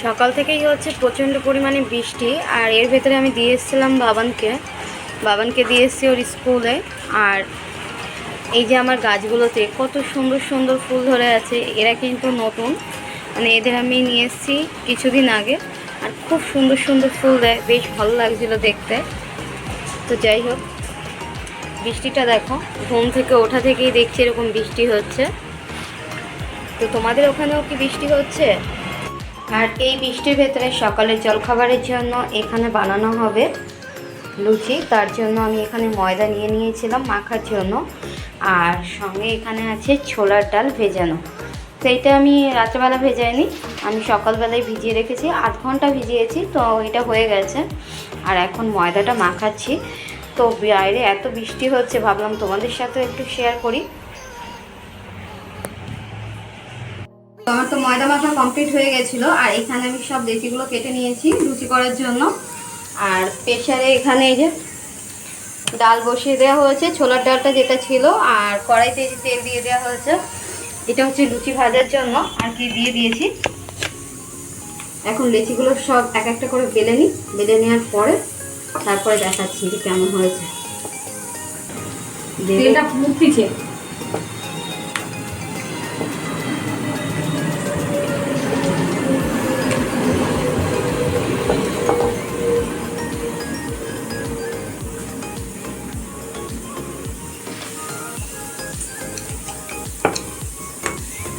সকাল থেকেই হচ্ছে প্রচণ্ড পরিমাণে বৃষ্টি। আর এর ভেতরে আমি দিয়ে এসেছিলাম বাবানকে দিয়ে এসেছি ওর স্কুলে। আর এই যে আমার গাছগুলোতে কত সুন্দর সুন্দর ফুল ধরে আছে। এরা কিন্তু নতুন, মানে এদের আমি নিয়ে এসেছি কিছুদিন আগে। আর খুব সুন্দর সুন্দর ফুল দেয়, বেশ ভালো লাগছিলো দেখতে। তো যাই হোক, বৃষ্টিটা দেখো, ঘুম থেকে ওঠা থেকেই দেখছি এরকম বৃষ্টি হচ্ছে। তো তোমাদের ওখানেও কি বৃষ্টি হচ্ছে? আর এই বৃষ্টির ভেতরে সকালের জলখাবারের জন্য এখানে বানানো হবে লুচি। তার জন্য আমি এখানে ময়দা নিয়ে নিয়েছিলাম মাখার জন্য। আর সঙ্গে এখানে আছে ছোলার ডাল ভেজানো। তো এটা আমি রাত্রেবেলা ভেজাইনি, আমি সকালবেলায় ভিজিয়ে রেখেছি, 8 ঘন্টা ভিজিয়েছি। তো এটা হয়ে গেছে। আর এখন ময়দাটা মাখাচ্ছি। তো বাইরে এত বৃষ্টি হচ্ছে, ভাবলাম তোমাদের সাথে একটু শেয়ার করি। তো আমার তো ময়দা মাখা কমপ্লিট হয়ে গেছিলো। আর এখানে আমি সব লেচিগুলো কেটে নিয়েছি লুচি করার জন্য। আর প্রেসারে এখানে এই যে ডাল বসিয়ে দেওয়া হয়েছে, ছোলার ডালটা যেটা ছিল। আর কড়াইতে তেল দিয়ে দেওয়া হয়েছে, এটা হচ্ছে লুচি ভাজার জন্য আর কি দিয়ে দিয়েছি। এখন লেচিগুলো সব এক একটা করে বেলে নিই, বেলে নেওয়ার পরে তারপরে দেখাচ্ছি যে কেমন হয়েছে। তেলটা ফুটছে।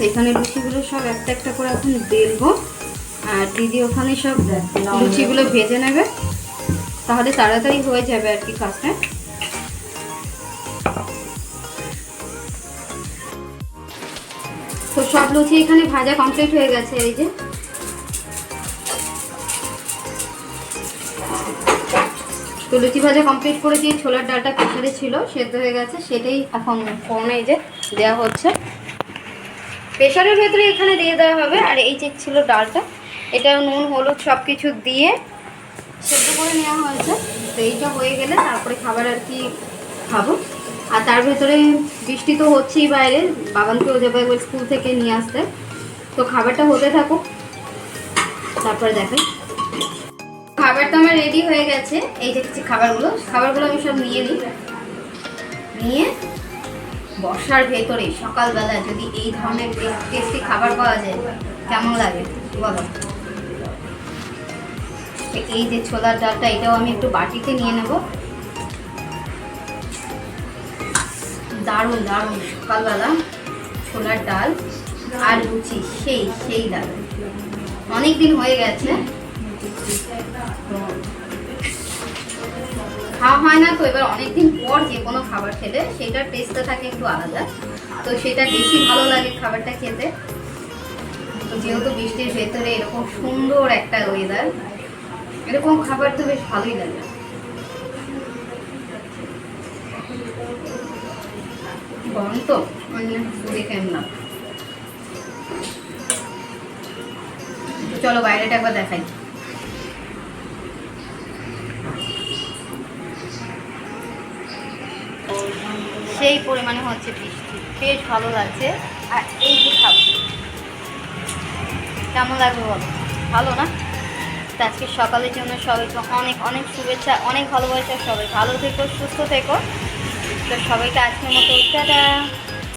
এখানে লুচিগুলো সব একটা একটা করে এখন বেলবো। আর দিদি ওখানে সব লুচিগুলো ভেজে নেবে, তাহলে তাড়াতাড়ি হয়ে যাবে আর কি কাজটা। তো সব লুচি এখানে ভাজা কমপ্লিট হয়ে গেছে। এই যে তো লুচি ভাজা কমপ্লিট করে দিয়ে ছোলার ডালটা প্রেসারে ছিল, সেদ্ধ হয়ে গেছে, সেটাই এখন ফোড়নে এই যে দেওয়া হচ্ছে। প্রেসারের ভেতরে এখানে দিয়ে দেওয়া হবে। আর এই যে ছিল ডালটা, এটা নুন হলুদ সব কিছু দিয়ে সেদ্ধ করে নেওয়া হয়েছে। তো এইটা হয়ে গেলে তারপরে খাবার আর কি খাবো। আর তার ভেতরে বৃষ্টি তো হচ্ছেই বাইরে, বাবানকেও যাবে একবার স্কুল থেকে নিয়ে আসতে। তো খাবারটা হতে থাকুক, তারপরে দেখেন। খাবারটা আমার রেডি হয়ে গেছে। এই দেখছি খাবারগুলো আমি সব নিয়ে নিই, নিয়ে বর্ষার ভেতরে সকালবেলা যদি এই ধরনের টেস্টি খাবার পাওয়া যায় কেমন লাগে বলো। এই যে ছোলার ডালটা, এটাও আমি একটু বাটিতে নিয়ে নেব। দারুণ দারুণ সকালবেলা ছোলার ডাল আর লুচি, সেই লাগে। অনেক দিন হয়ে গেছে খাওয়া হয় না, তো এবার অনেকদিন পর যে কোনো খাবার খেলে সেটার টেস্টটা থাকে একটু আলাদা। তো সেটা বেশি ভালো লাগে খাবারটা খেতে। তো যেহেতু বৃষ্টির ভেতরে এরকম সুন্দর একটা ওয়েদার, এরকম খাবার তো বেশ ভালোই লাগে। গরম তো দেখে না। চলো বাইরেটা একবার দেখাই। সেই পরিমাণে হচ্ছে বৃষ্টি, বেশ ভালো লাগছে। আর এই যে খাবো, কেমন লাগবে বলো, ভালো না? তো আজকে সকালের জন্য সবাইকে অনেক অনেক শুভেচ্ছা, অনেক ভালোবাসা। সবাই ভালো থেকো, সুস্থ থেকো। তো সবাইকে আজকের মতো টাটা।